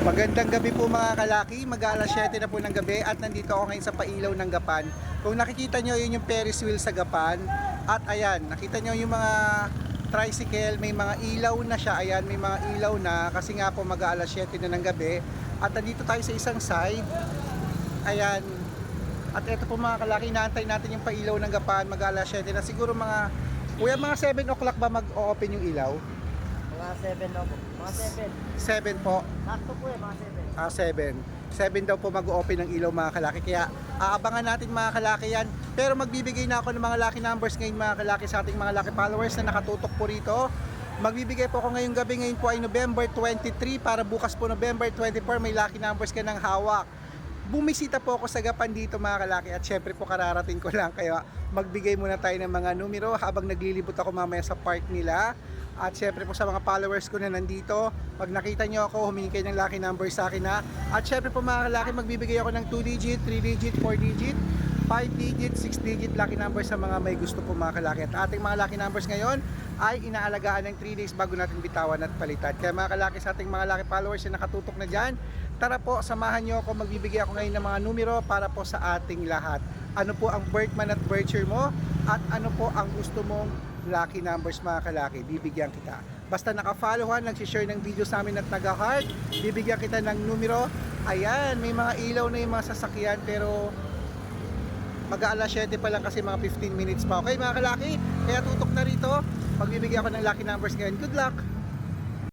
Magandang gabi po mga kalaki, mag-aalas 7 na po ng gabi at nandito ako ngayon sa Pailaw ng Gapan. Kung nakikita nyo, yun yung Ferris wheel sa Gapan. At ayan, nakita nyo yung mga tricycle, may mga ilaw na siya. Ayan, may mga ilaw na kasi nga po mag-aalas 7 na ng gabi. At nandito tayo sa isang side. Ayan. At eto po mga kalaki, inaantay natin yung Pailaw ng Gapan, mag-aalas 7 na. Siguro mga 7 o'clock ba mag-open yung ilaw? Mga 7 daw po. Mga 7 7. po. Sakto po mga 7. 7. 7 daw po mag-open ng ilaw mga kalaki. Kaya aabangan natin mga kalaki yan. Pero magbibigay na ako ng mga lucky numbers ngayon mga kalaki sa ating mga lucky followers na nakatutok po rito. Magbibigay po ako ngayong gabi. Ngayon po ay November 23 para bukas po November 24 may lucky numbers ka ng hawak. Bumisita po ako sa Gapan dito mga kalaki at syempre po kararating ko lang kaya magbigay muna tayo ng mga numero habang naglilibot ako mamaya sa park nila. At syempre po sa mga followers ko na nandito, pag nakita nyo ako, humingi kayo ng lucky number sa akin na. At syempre po mga kalaki, magbibigay ako ng 2 digit, 3 digit, 4 digit, 5 digit, 6 digit lucky number sa mga may gusto po mga kalaki. At ating mga lucky numbers ngayon ay inaalagaan ng 3 days bago natin bitawan at palitan. Kaya mga kalaki sa ating mga lucky followers na nakatutok na dyan, tara po, samahan nyo ako, magbibigay ako ngayon ng mga numero para po sa ating lahat. Ano po ang birth month at birth year mo at ano po ang gusto mong lucky numbers mga kalaki, bibigyan kita. Basta naka-follow ha, nagsishare ng video sa amin at taga-heart, bibigyan kita ng numero. Ayan, may mga ilaw na yung mga sasakyan pero mag-aalas 7 pa lang kasi mga 15 minutes pa. Okay mga kalaki, kaya tutok na rito, magbibigyan ako ng lucky numbers ngayon. Good luck!